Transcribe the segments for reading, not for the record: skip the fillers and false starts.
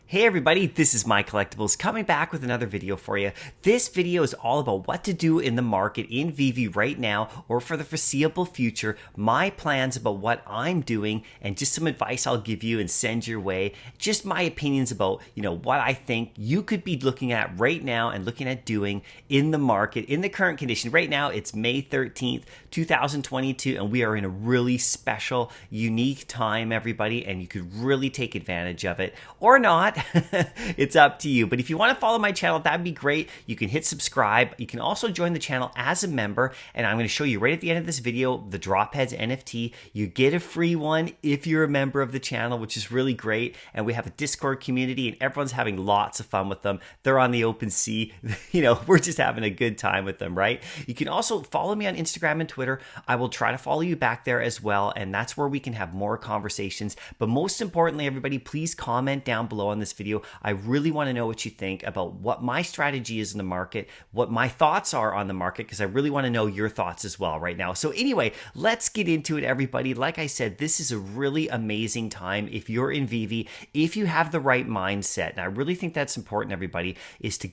Hey everybody, this is MyCollectables coming back with another video for you. This video is all about what to do in the market in Veve right now or for the foreseeable future, my plans about what I'm doing, and just some advice I'll give you and send your way. Just my opinions about, what I think you could be looking at right now and looking at doing in the market in the current condition. Right now, it's May 13th, 2022, and we are in a really special, unique time, everybody, and you could really take advantage of it or not. It's up to you. But if you want to follow my channel, that'd be great. You can hit subscribe. You can also join the channel as a member. And I'm going to show you right at the end of this video, the Dropheads NFT. You get a free one if you're a member of the channel, which is really great. And we have a Discord community and everyone's having lots of fun with them. They're on the open sea. We're just having a good time with them, right? You can also follow me on Instagram and Twitter. I will try to follow you back there as well. And that's where we can have more conversations. But most importantly, everybody, please comment down below on this video. I really want to know what you think about what my strategy is in the market, what my thoughts are on the market, because I really want to know your thoughts as well right now. So anyway, let's get into it, everybody. Like I said, this is a really amazing time if you're in Veve, if you have the right mindset. And I really think that's important, everybody, is to,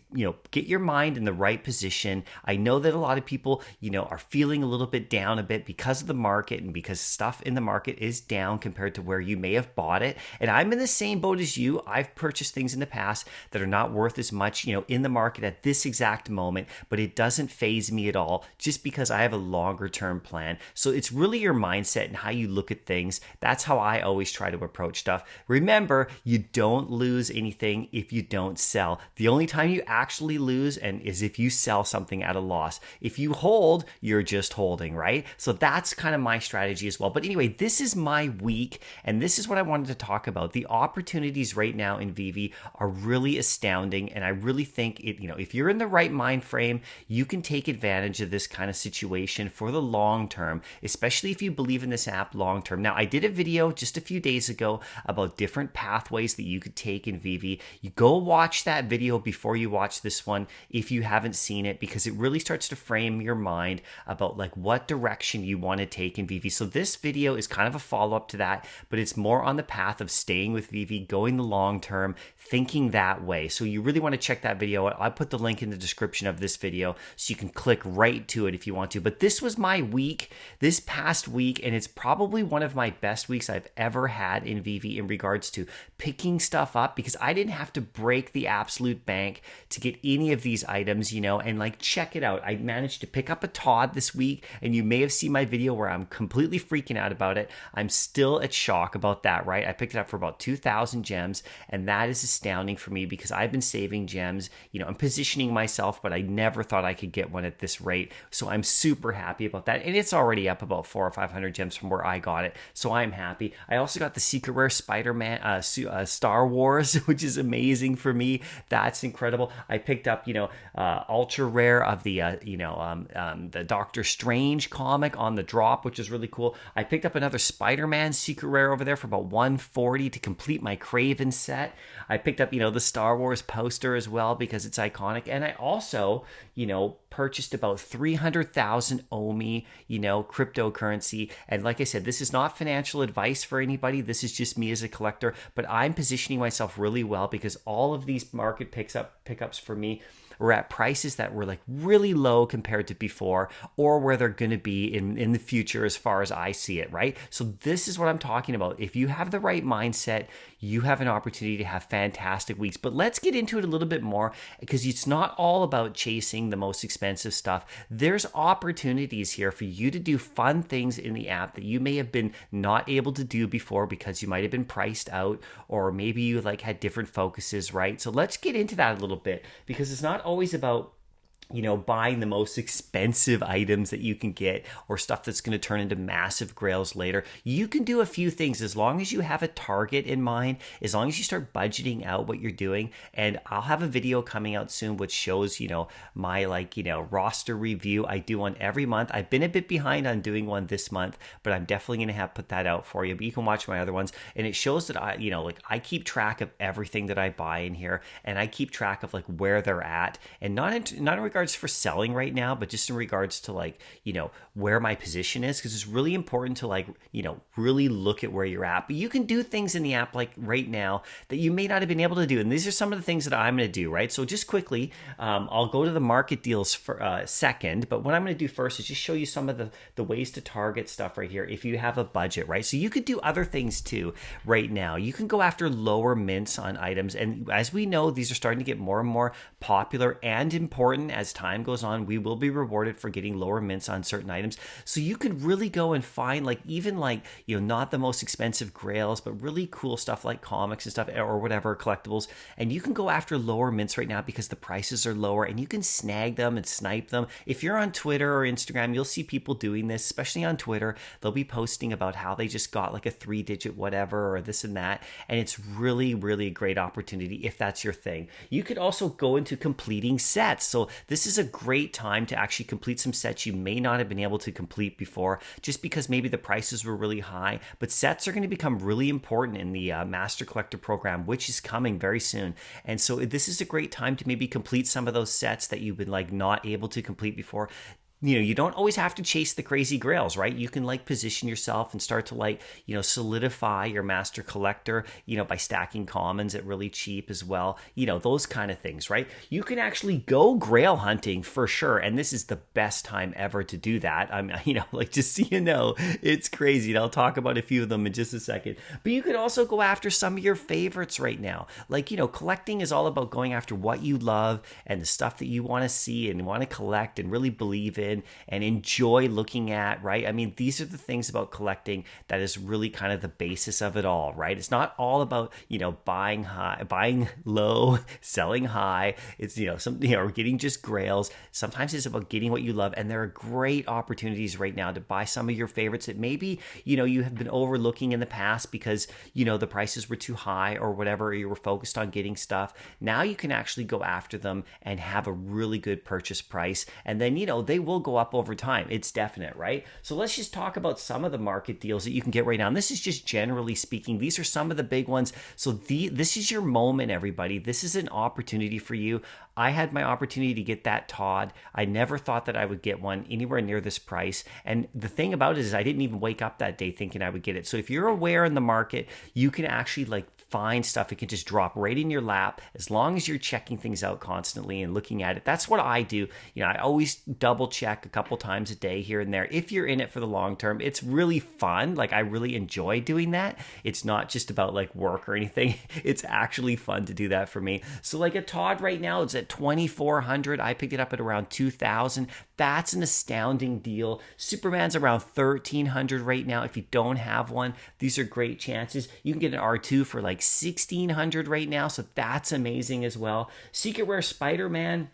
get your mind in the right position. I know that a lot of people, are feeling a little bit down a bit because of the market and because stuff in the market is down compared to where you may have bought it. And I'm in the same boat as you. I've purchased things in the past that are not worth as much, in the market at this exact moment, but it doesn't faze me at all just because I have a longer term plan. So it's really your mindset and how you look at things. That's how I always try to approach stuff. Remember, you don't lose anything if you don't sell. The only time you actually lose is if you sell something at a loss. If you hold, you're just holding, right? So that's kind of my strategy as well. But anyway, this is my week, and this is what I wanted to talk about. The opportunities right now in Veve are really astounding, and I really think if you're in the right mind frame, you can take advantage of this kind of situation for the long term, especially if you believe in this app long term. Now, I did a video just a few days ago about different pathways that you could take in Veve. You go watch that video before you watch this one if you haven't seen it, because it really starts to frame your mind about what direction you want to take in Veve. So this video is kind of a follow-up to that, but it's more on the path of staying with Veve, going the long term, thinking that way. So you really want to check that video out. I'll put the link in the description of this video so you can click right to it if you want to. But this was my week, this past week, and it's probably one of my best weeks I've ever had in Veve in regards to picking stuff up, because I didn't have to break the absolute bank to get any of these items, and check it out. I managed to pick up a Todd this week, and you may have seen my video where I'm completely freaking out about it. I'm still at shock about that, right? I picked it up for about 2,000 gems, and that is astounding for me because I've been saving gems, I'm positioning myself, but I never thought I could get one at this rate. So I'm super happy about that. And it's already up about 400 or 500 gems from where I got it. So I'm happy. I also got the secret rare Spider-Man, Star Wars, which is amazing for me. That's incredible. I picked up, ultra rare of the Doctor Strange comic on the drop, which is really cool. I picked up another Spider-Man secret rare over there for about 140 to complete my Craven set. I picked up, the Star Wars poster as well because it's iconic. And I also, purchased about 300,000 OMI, cryptocurrency. And like I said, this is not financial advice for anybody. This is just me as a collector, but I'm positioning myself really well because all of these market pickups for me were at prices that were really low compared to before, or where they're going to be in the future as far as I see it, right? So this is what I'm talking about. If you have the right mindset, you have an opportunity to have fantastic weeks. But let's get into it a little bit more, because it's not all about chasing the most expensive stuff. There's opportunities here for you to do fun things in the app that you may have been not able to do before because you might have been priced out, or maybe you had different focuses, right? So let's get into that a little bit, because it's not always about buying the most expensive items that you can get, or stuff that's going to turn into massive grails later. You can do a few things as long as you have a target in mind, as long as you start budgeting out what you're doing. And I'll have a video coming out soon which shows, my roster review. I do one every month. I've been a bit behind on doing one this month, but I'm definitely going to have put that out for you. But you can watch my other ones, and it shows that I keep track of everything that I buy in here, and I keep track of where they're at, and not in regards regards for selling right now, but just in regards to like, where my position is, because it's really important to like, really look at where you're at. But you can do things in the app like right now that you may not have been able to do. And these are some of the things that I'm going to do, right? So just quickly, I'll go to the market deals for second, but what I'm going to do first is just show you some of the ways to target stuff right here if you have a budget, right? So you could do other things too right now. You can go after lower mints on items. And as we know, these are starting to get more and more popular and important as time goes on. We will be rewarded for getting lower mints on certain items. So you could really go and find like, even like, not the most expensive grails, but really cool stuff like comics and stuff or whatever, collectibles. And you can go after lower mints right now because the prices are lower and you can snag them and snipe them. If you're on Twitter or Instagram, you'll see people doing this, especially on Twitter. They'll be posting about how they just got like a 3-digit whatever or this and that. And it's really, really a great opportunity if that's your thing. You could also go into completing sets. So this is a great time to actually complete some sets you may not have been able to complete before, just because maybe the prices were really high. But sets are going to become really important in the Master Collector program, which is coming very soon. And so this is a great time to maybe complete some of those sets that you've been like not able to complete before. You don't always have to chase the crazy grails, right? You can like position yourself and start to like, solidify your master collector, by stacking commons at really cheap as well, those kind of things, right? You can actually go grail hunting for sure. And this is the best time ever to do that. I'm, like just so you know, it's crazy. And I'll talk about a few of them in just a second. But you could also go after some of your favorites right now. Like, collecting is all about going after what you love and the stuff that you want to see and want to collect and really believe in and enjoy looking at, right? I mean, these are the things about collecting that is really kind of the basis of it all, right? It's not all about, buying high, buying low, selling high. It's, or getting just grails. Sometimes it's about getting what you love. And there are great opportunities right now to buy some of your favorites that maybe, you have been overlooking in the past because, the prices were too high or whatever, or you were focused on getting stuff. Now you can actually go after them and have a really good purchase price. And then, they will go up over time. It's definite, right? So let's just talk about some of the market deals that you can get right now. And this is just generally speaking. These are some of the big ones. So this is your moment, everybody. This is an opportunity for you. I had my opportunity to get that Todd. I never thought that I would get one anywhere near this price. And the thing about it is I didn't even wake up that day thinking I would get it. So if you're aware in the market, you can actually like find stuff. It can just drop right in your lap as long as you're checking things out constantly and looking at it. That's what I do. I always double check a couple times a day here and there. If you're in it for the long term, it's really fun. Like I really enjoy doing that. It's not just about like work or anything. It's actually fun to do that for me. So like a Todd right now, it's at 2,400. I picked it up at around 2,000. That's an astounding deal. Superman's around 1,300 right now. If you don't have one, these are great chances. You can get an R2 for like 1,600 right now. So that's amazing as well. Secret Rare Spider-Man.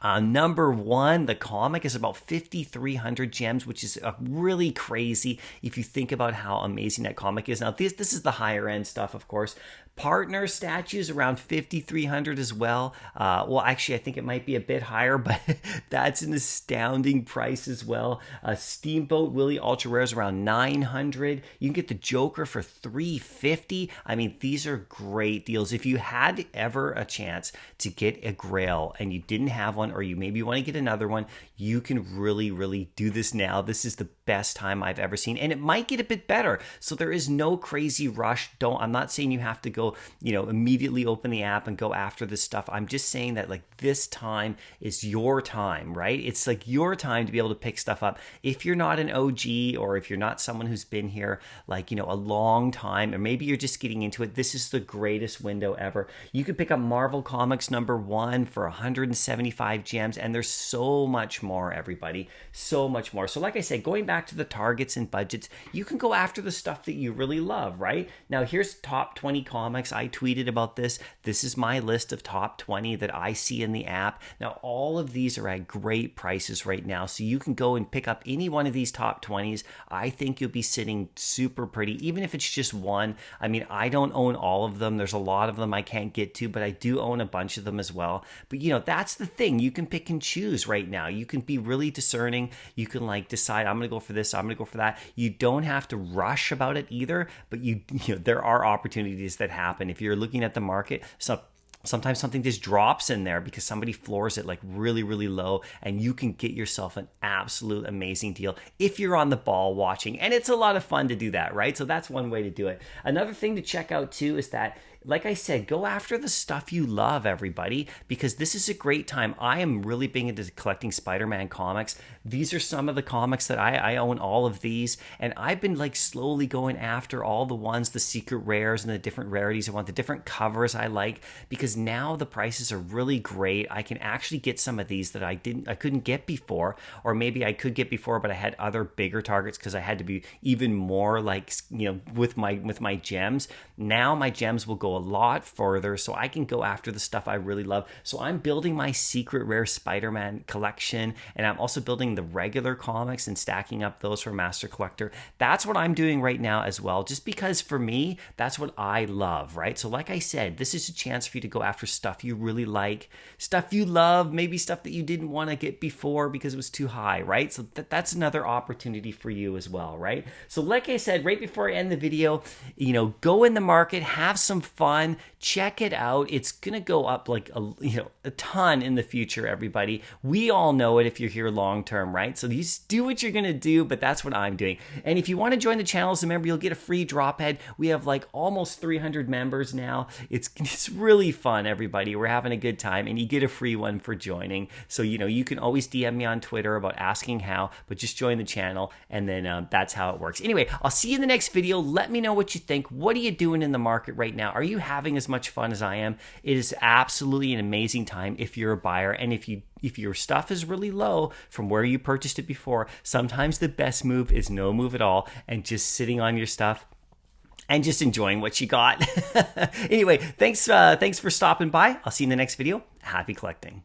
Number one, the comic is about 5,300 gems, which is really crazy if you think about how amazing that comic is. Now, this is the higher end stuff, of course. Partner statues around 5,300 as well. Well, actually, I think it might be a bit higher, but that's an astounding price as well. Steamboat Willie Ultra Rare is around 900. You can get the Joker for 350. I mean, these are great deals. If you had ever a chance to get a Grail and you didn't have one, or you maybe want to get another one, you can really, really do this now. This is the best time I've ever seen, and it might get a bit better. So there is no crazy rush. I'm not saying you have to go, immediately open the app and go after this stuff. I'm just saying that like this time is your time, right? It's like your time to be able to pick stuff up. If you're not an OG, or if you're not someone who's been here like, a long time, or maybe you're just getting into it, this is the greatest window ever. You could pick up Marvel Comics #1 for 175 gems, and there's so much more, everybody, so much more. So like I said, going back to the targets and budgets, you can go after the stuff that you really love, right? Now here's top 20 comics. I tweeted about this. This is my list of top 20 that I see in the app. Now all of these are at great prices right now, so you can go and pick up any one of these top 20s. I think you'll be sitting super pretty, even if it's just one. I mean, I don't own all of them. There's a lot of them I can't get to, but I do own a bunch of them as well. But that's the thing. You can pick and choose right now. You can be really discerning. You can like decide, I'm going to go for this, I'm going to go for that. You don't have to rush about it either, but there are opportunities that happen if you're looking at the market. Sometimes something just drops in there because somebody floors it like really, really low, and you can get yourself an absolute amazing deal if you're on the ball watching. And it's a lot of fun to do that, right? So that's one way to do it. Another thing to check out too is that, like I said, go after the stuff you love, everybody, because this is a great time. I am really big into collecting Spider-Man comics. These are some of the comics that I own, all of these, and I've been like slowly going after all the ones, the secret rares and the different rarities I want, the different covers I like, because now the prices are really great. I can actually get some of these that I couldn't get before, or maybe I could get before, but I had other bigger targets because I had to be even more like, with my gems. Now my gems will go a lot further, so I can go after the stuff I really love. So I'm building my secret rare Spider-Man collection, and I'm also building the regular comics and stacking up those for Master Collector. That's what I'm doing right now as well, just because for me, that's what I love, right? So like I said, this is a chance for you to go after stuff you really like, stuff you love, maybe stuff that you didn't want to get before because it was too high, right? So that's another opportunity for you as well, right? So like I said, right before I end the video, go in the market, have some fun, check it out. It's gonna go up like a ton in the future, everybody. We all know it if you're here long term, right? So you just do what you're gonna do, but that's what I'm doing. And if you want to join the channel as a member, you'll get a free drop head. We have like almost 300 members now. It's really fun, everybody. We're having a good time, and you get a free one for joining. So you can always DM me on Twitter about asking how, but just join the channel, and then that's how it works. Anyway, I'll see you in the next video. Let me know what you think. What are you doing in the market right now? Are you having as much fun as I am? It is absolutely an amazing time if you're a buyer, and if your stuff is really low from where you purchased it before, sometimes the best move is no move at all and just sitting on your stuff and just enjoying what you got. Anyway, thanks for stopping by. I'll see you in the next video. Happy collecting.